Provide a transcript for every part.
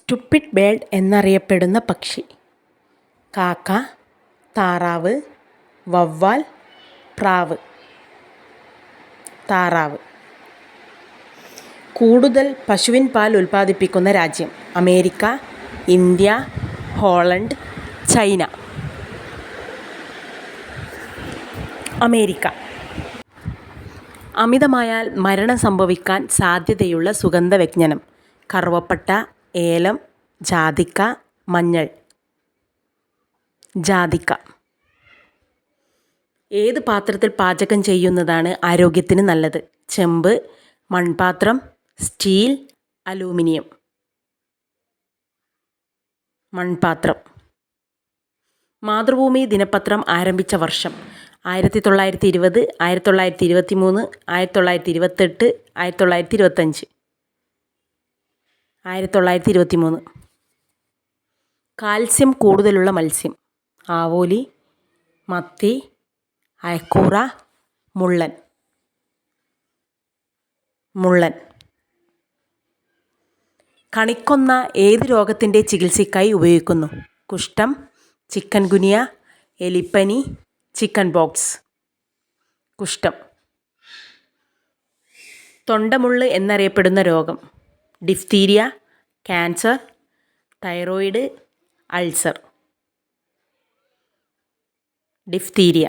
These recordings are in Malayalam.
സ്റ്റുപ്പിഡ് ബേർഡ് എന്നറിയപ്പെടുന്ന പക്ഷി. കാക്ക, താറാവ്, വവ്വാൽ, പ്രാവ്. താറാവ്. കൂടുതൽ പശുവിൻ പാൽ ഉൽപ്പാദിപ്പിക്കുന്ന രാജ്യം. America, India, Holland, China. America. അമിതമായാൽ മരണം സംഭവിക്കാൻ സാധ്യതയുള്ള സുഗന്ധവ്യഞ്ജനം. കറുവപ്പട്ട, ഏലം, ജാതിക്ക, മഞ്ഞൾ. ജാതിക്ക. ഏത് പാത്രത്തിൽ പാചകം ചെയ്യുന്നതാണ് ആരോഗ്യത്തിന് നല്ലത്? ചെമ്പ്, മൺപാത്രം, സ്റ്റീൽ, അലൂമിനിയം. മൺപാത്രം. മാതൃഭൂമി ദിനപത്രം ആരംഭിച്ച വർഷം. 1920, 1923, 1928, 1925. 1923. കാൽസ്യം കൂടുതലുള്ള മത്സ്യം. ആവോലി, മത്തി, അയക്കൂറ, മുള്ളൻ. മുള്ളൻ. കണിക്കൊന്ന ഏത് രോഗത്തിൻ്റെ ചികിത്സയ്ക്കായി ഉപയോഗിക്കുന്നു? കുഷ്ഠം, ചിക്കൻ ഗുനിയ, എലിപ്പനി, ചിക്കൻ പോക്സ്. കുഷ്ഠം. തൊണ്ടമുള്ള് എന്നറിയപ്പെടുന്ന രോഗം. Diphtheria, cancer, thyroid, ulcer. Diphtheria.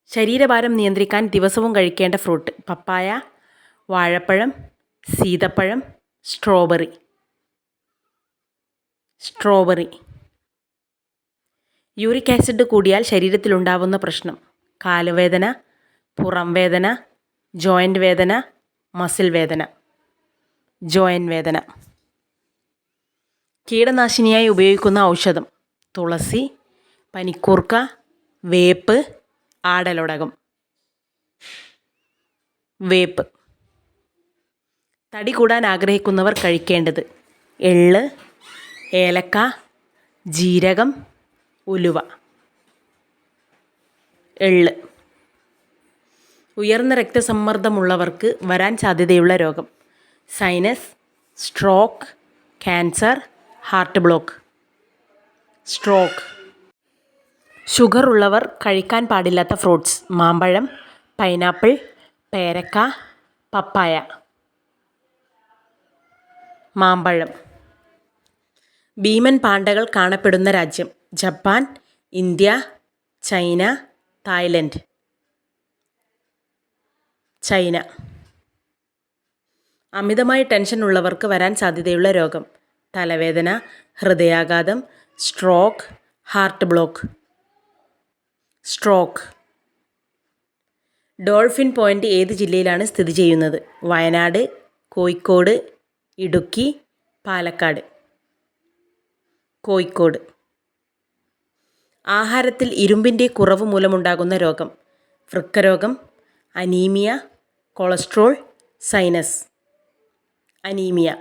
ശരീരഭാരം നിയന്ത്രിക്കാൻ ദിവസവും കഴിക്കേണ്ട ഫ്രൂട്ട്. പപ്പായ, വാഴപ്പഴം, സീതപ്പഴം, സ്ട്രോബെറി. സ്ട്രോബെറി. യൂറിക് ആസിഡ് കൂടിയാൽ ശരീരത്തിലുണ്ടാവുന്ന പ്രശ്നം. കാലുവേദന, പുറം വേദന, ജോയിൻ്റ് വേദന, മസിൽ വേദന. ജോയിൻ്റ് വേദന. കീടനാശിനിയായി ഉപയോഗിക്കുന്ന ഔഷധം. തുളസി, പനിക്കൂർക്ക, വേപ്പ്, ആടലോടകം. വേപ്പ്. തടി കൂടാൻ ആഗ്രഹിക്കുന്നവർ കഴിക്കേണ്ടത്. എള്ള്, ഏലക്ക, ജീരകം, ഉലുവ. എള്ള്. ഉയർന്ന രക്തസമ്മർദ്ദമുള്ളവർക്ക് വരാൻ സാധ്യതയുള്ള രോഗം. Sinus, stroke, cancer, heart block. Stroke. Sugar ഉള്ളവർ കഴിക്കാൻ പാടില്ലാത്ത ഫ്രൂട്ട്സ്. മാമ്പഴം, പൈനാപ്പിൾ, പേരക്ക, പപ്പായ. മാമ്പഴം. ഭീമൻ പാണ്ടകൾ കാണപ്പെടുന്ന രാജ്യം. Japan, India, China, Thailand. China. അമിതമായി ടെൻഷൻ ഉള്ളവർക്ക് വരാൻ സാധ്യതയുള്ള രോഗം. തലവേദന, ഹൃദയാഘാതം, stroke, heart block. Stroke. Dolphin point ഏത് ജില്ലയിലാണ് സ്ഥിതി ചെയ്യുന്നത്? വയനാട്, കോഴിക്കോട്, ഇടുക്കി, പാലക്കാട്. കോഴിക്കോട്. ആഹാരത്തിൽ ഇരുമ്പിൻ്റെ കുറവ് മൂലമുണ്ടാകുന്ന രോഗം. വൃക്കരോഗം, അനീമിയ, കൊളസ്ട്രോൾ, സൈനസ്. അനീമിയ.